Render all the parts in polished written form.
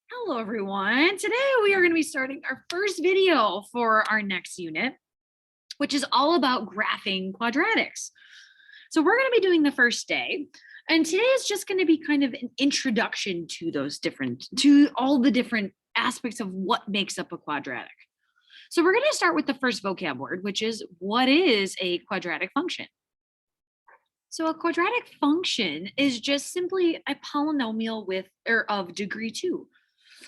Hello everyone. Today we are going to be starting our first video for our next unit, which is all about graphing quadratics. So we're going to be doing the first day, and today is just going to be kind of an introduction to all the different aspects of what makes up a quadratic. So we're going to start with the first vocab word, which is what is a quadratic function? So a quadratic function is just simply a polynomial of degree 2.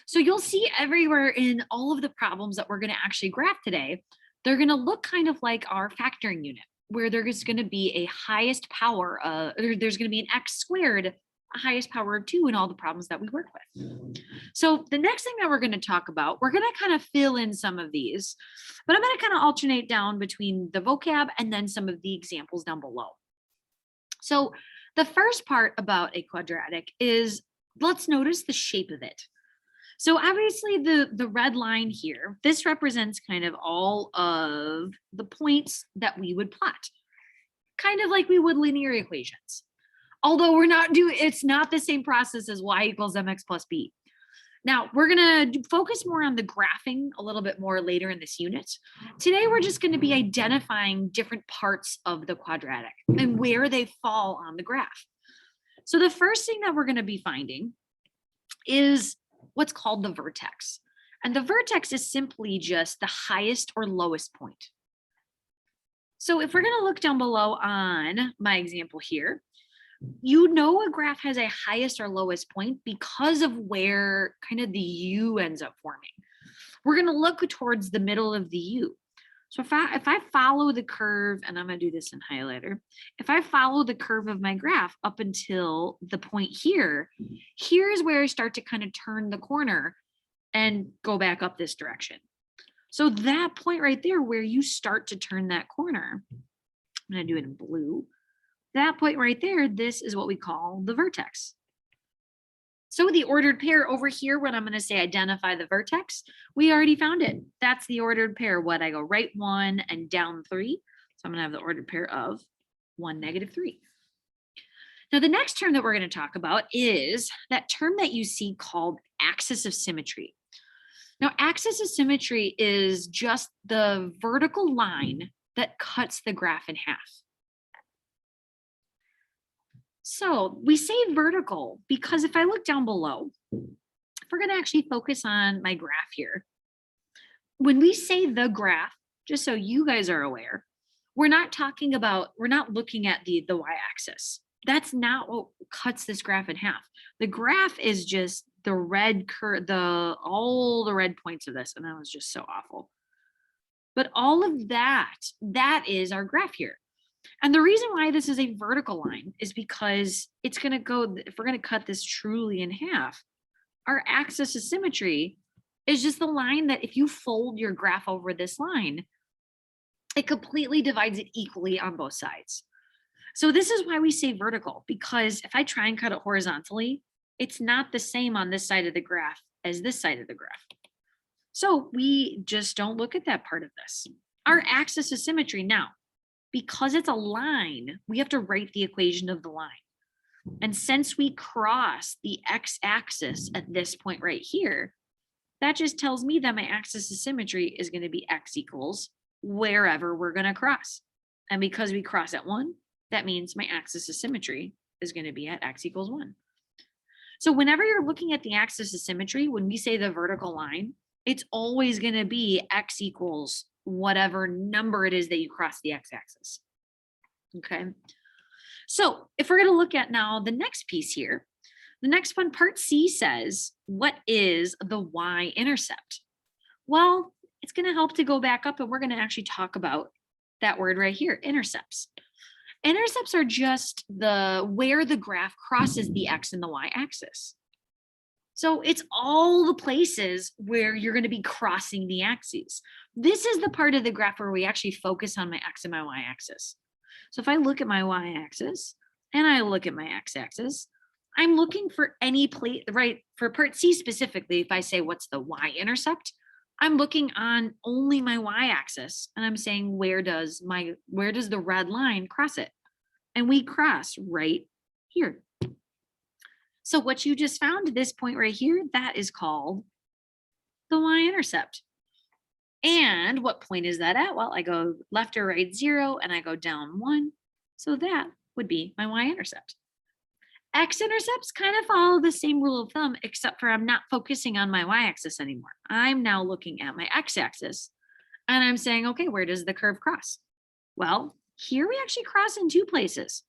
So you'll see everywhere in all of the problems that we're going to actually graph today, they're going to look kind of like our factoring unit, where there's going to be a highest power, there's going to be an x squared, a highest power of 2 in all the problems that we work with. So the next thing that we're going to talk about, we're going to kind of fill in some of these, but I'm going to kind of alternate down between the vocab and then some of the examples down below. So the first part about a quadratic is, let's notice the shape of it. So obviously the red line here, this represents kind of all of the points that we would plot, kind of like we would linear equations. Although it's not the same process as y equals mx plus b. Now we're gonna focus more on the graphing a little bit more later in this unit. Today we're just gonna be identifying different parts of the quadratic and where they fall on the graph. So the first thing that we're gonna be finding is what's called the vertex. And the vertex is simply just the highest or lowest point. So if we're going to look down below on my example here, you know a graph has a highest or lowest point because of where kind of the U ends up forming. We're going to look towards the middle of the U. So if I follow the curve, and I'm going to do this in highlighter, if I follow the curve of my graph up until the point here, here's where I start to kind of turn the corner and go back up this direction. So that point right there where you start to turn that corner, I'm going to do it in blue. That point right there, this is what we call the vertex. So the ordered pair over here, when I'm going to say identify the vertex, we already found it. That's the ordered pair. What I go right 1 and down 3. So I'm going to have the ordered pair of 1, -3. Now the next term that we're going to talk about is that term that you see called axis of symmetry. Now axis of symmetry is just the vertical line that cuts the graph in half. So we say vertical because if I look down below, if we're going to actually focus on my graph here, when we say the graph, just so you guys are aware, we're not looking at the y-axis. That's not what cuts this graph in half. The graph is just the red curve, all the red points of this, and that was just so awful. But all of that is our graph here. And the reason why this is a vertical line is because it's going to go, if we're going to cut this truly in half, our axis of symmetry is just the line that if you fold your graph over this line, it completely divides it equally on both sides. So this is why we say vertical, because if I try and cut it horizontally, it's not the same on this side of the graph as this side of the graph. So we just don't look at that part of this. Our axis of symmetry now, because it's a line, we have to write the equation of the line. And since we cross the x-axis at this point right here, that just tells me that my axis of symmetry is going to be x equals wherever we're going to cross. And because we cross at 1, that means my axis of symmetry is going to be at x equals 1. So whenever you're looking at the axis of symmetry, when we say the vertical line, it's always going to be x equals whatever number it is that you cross the x-axis. Okay. So if we're going to look at now the next piece here, the next one, part C, says, what is the y-intercept? Well, it's going to help to go back up and we're going to actually talk about that word right here, intercepts. Intercepts are just where the graph crosses the x and the y-axis. So it's all the places where you're going to be crossing the axes. This is the part of the graph where we actually focus on my x and my y-axis. So if I look at my y-axis and I look at my x-axis, I'm looking for any place, right? For part C specifically, if I say what's the y-intercept, I'm looking on only my y-axis and I'm saying where does the red line cross it? And we cross right here. So what you just found, this point right here, that is called the y-intercept. And what point is that at? Well, I go left or right 0 and I go down 1. So that would be my y-intercept. X-intercepts kind of follow the same rule of thumb, except for I'm not focusing on my y-axis anymore. I'm now looking at my x-axis and I'm saying, okay, where does the curve cross? Well, here we actually cross in 2 places.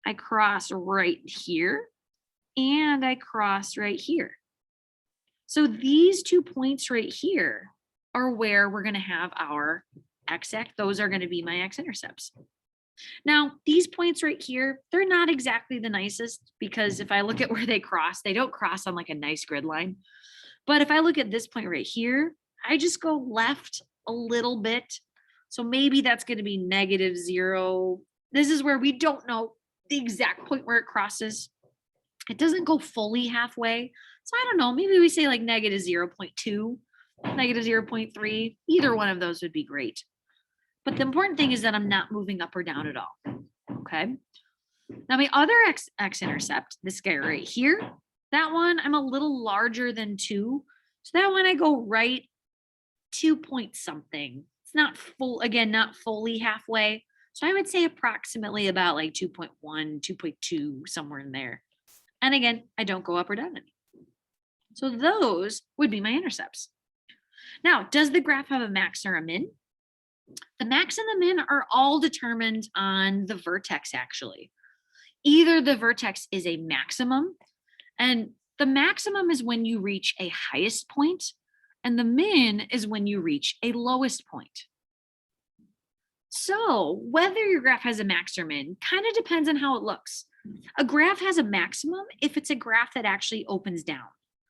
I cross right here and I cross right here. So these 2 points right here are where we're going to have our x-axis. Those are going to be my x-intercepts. Now, these points right here, they're not exactly the nicest because if I look at where they don't cross on like a nice grid line. But if I look at this point right here, I just go left a little bit. So maybe that's going to be -0. This is where we don't know the exact point where it crosses. It doesn't go fully halfway. So I don't know, maybe we say like -0.2, -0.3. Either one of those would be great. But the important thing is that I'm not moving up or down at all. Okay. Now my other x-intercept, this guy right here, that one I'm a little larger than 2. So that one I go right 2 point something. It's not full, again, not fully halfway. So I would say approximately about like 2.1, 2.2, somewhere in there. And again, I don't go up or down any. So those would be my intercepts. Now, does the graph have a max or a min? The max and the min are all determined on the vertex, actually. Either the vertex is a maximum, and the maximum is when you reach a highest point, and the min is when you reach a lowest point. So whether your graph has a max or min kind of depends on how it looks. A graph has a maximum if it's a graph that actually opens down.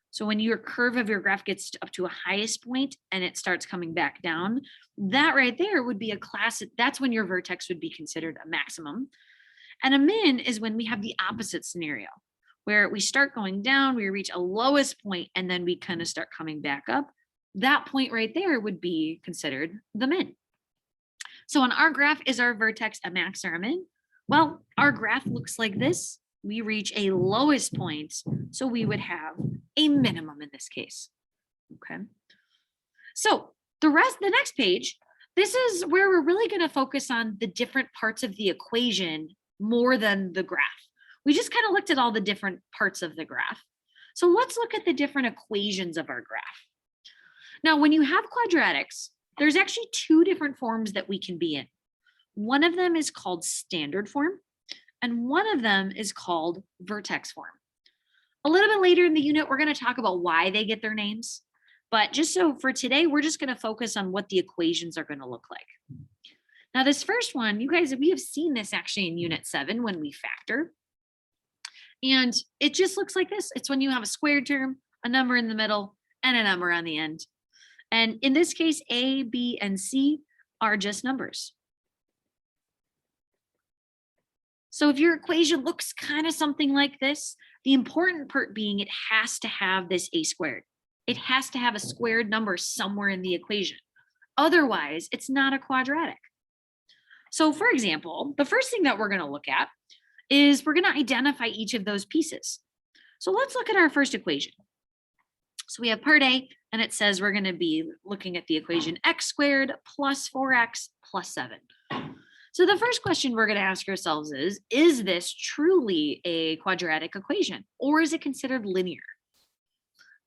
So when your curve of your graph gets up to a highest point and it starts coming back down, that right there would be a classic, that's when your vertex would be considered a maximum. And a min is when we have the opposite scenario, where we start going down, we reach a lowest point, and then we kind of start coming back up. That point right there would be considered the min. So on our graph, is our vertex a max or a min? Well, our graph looks like this. We reach a lowest point, so we would have a minimum in this case. Okay. So the next page, this is where we're really going to focus on the different parts of the equation more than the graph. We just kind of looked at all the different parts of the graph. So let's look at the different equations of our graph. Now, when you have quadratics, there's actually 2 different forms that we can be in. One of them is called standard form, and one of them is called vertex form. A little bit later in the unit, we're going to talk about why they get their names. But just so for today, we're just going to focus on what the equations are going to look like. Now, this first one, you guys, we have seen this actually in Unit 7 when we factor. And it just looks like this. It's when you have a squared term, a number in the middle, and a number on the end. And in this case, A, B, and C are just numbers. So if your equation looks kind of something like this, the important part being it has to have this a squared. It has to have a squared number somewhere in the equation. Otherwise, it's not a quadratic. So for example, the first thing that we're going to look at is we're going to identify each of those pieces. So let's look at our first equation. So we have part A, and it says we're going to be looking at the equation x squared plus 4x plus 7. So the first question we're going to ask ourselves is this truly a quadratic equation, or is it considered linear?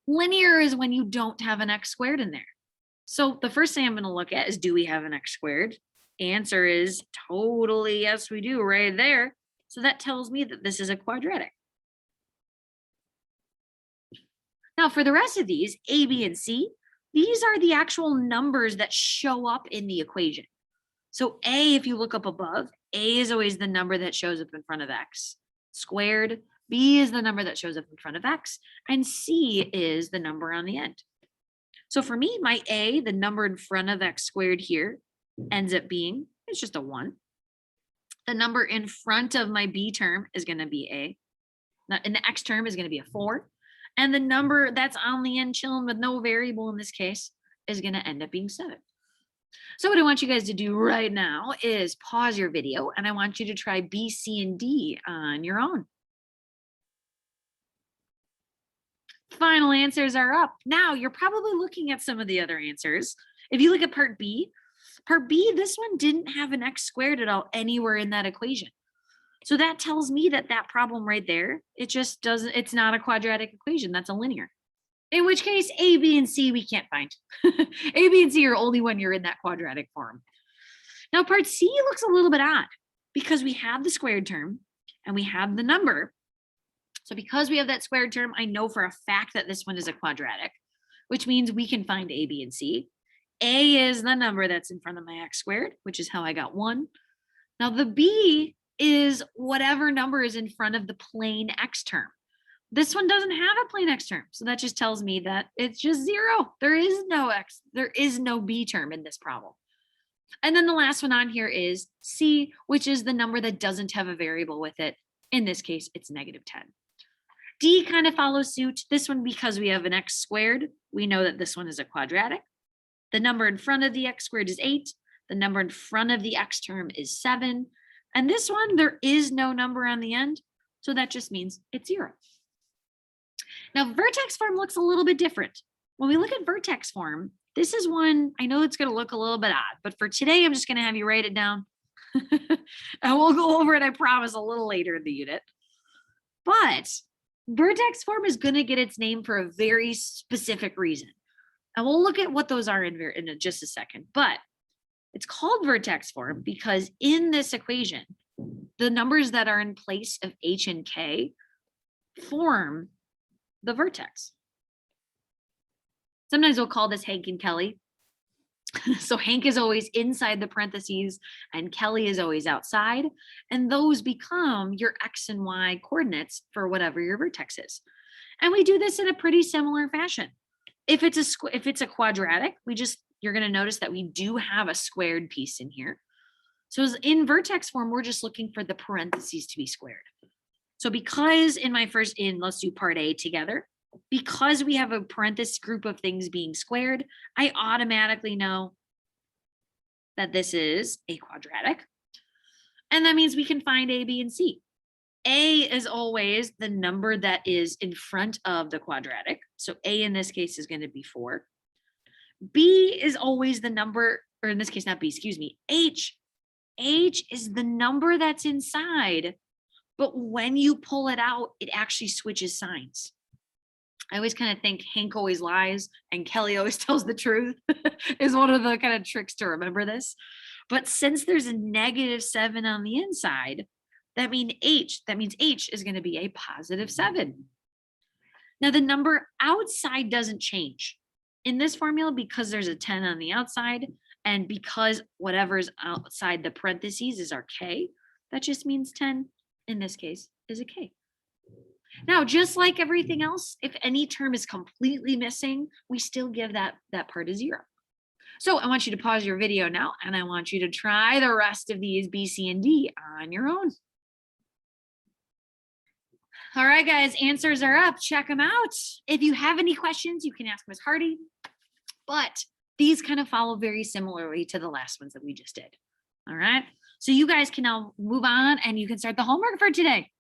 Linear is when you don't have an x squared in there. So the first thing I'm going to look at is, do we have an x squared? Answer is totally yes, we do right there. So that tells me that this is a quadratic. Now for the rest of these, A, B, and C, these are the actual numbers that show up in the equation. So A, if you look up above, A is always the number that shows up in front of x squared. B is the number that shows up in front of x, and C is the number on the end. So for me, my A, the number in front of x squared here, ends up being, it's just a 1. The number in front of my B term is going to be A. Now, in the x term is going to be a 4. And the number that's on the end chilling with no variable in this case is going to end up being 7. So what I want you guys to do right now is pause your video, and I want you to try B, C, and D on your own. Final answers are up. Now you're probably looking at some of the other answers. If you look at part B, this one didn't have an x squared at all anywhere in that equation. So that tells me that that problem right there, it just doesn't, it's not a quadratic equation, that's a linear. In which case, A, B, and C we can't find. A, B, and C are only when you're in that quadratic form. Now part C looks a little bit odd because we have the squared term and we have the number. So because we have that squared term, I know for a fact that this one is a quadratic, which means we can find A, B, and C. A is the number that's in front of my x squared, which is how I got 1. Now the B is whatever number is in front of the plain x term. This one doesn't have a plain x term, so that just tells me that it's just 0. There is no x, there is no b term in this problem. And then the last one on here is C, which is the number that doesn't have a variable with it. In this case, it's -10. D kind of follows suit. This one, because we have an x squared, we know that this one is a quadratic. The number in front of the x squared is 8. The number in front of the x term is 7. And this one, there is no number on the end, so that just means it's 0. Now, vertex form looks a little bit different. When we look at vertex form, this is one, I know it's going to look a little bit odd, but for today, I'm just going to have you write it down. And we'll go over it, I promise, a little later in the unit. But vertex form is going to get its name for a very specific reason. And we'll look at what those are in just a second. But it's called vertex form because in this equation, the numbers that are in place of h and k form the vertex. Sometimes we'll call this Hank and Kelly. So Hank is always inside the parentheses and Kelly is always outside. And those become your x and y coordinates for whatever your vertex is. And we do this in a pretty similar fashion. If it's a quadratic, you're going to notice that we do have a squared piece in here. So in vertex form, we're just looking for the parentheses to be squared. So because let's do part A together. Because we have a parenthesis group of things being squared, I automatically know that this is a quadratic. And that means we can find A, B, and C. A is always the number that is in front of the quadratic. So A in this case is going to be 4. B is always the number, or in this case, not B, excuse me, H. H is the number that's inside, but when you pull it out, it actually switches signs. I always kind of think Hank always lies and Kelly always tells the truth is one of the kind of tricks to remember this. But since there's a -7 on the inside, that means H is going to be a +7. Now the number outside doesn't change in this formula because there's a 10 on the outside and because whatever's outside the parentheses is our K, that just means 10 in this case is a K. Now, just like everything else, if any term is completely missing, we still give that part a 0. So I want you to pause your video now, and I want you to try the rest of these B, C, and D on your own. All right, guys, answers are up. Check them out. If you have any questions, you can ask Ms. Hardy, but these kind of follow very similarly to the last ones that we just did. All right, so you guys can now move on and you can start the homework for today.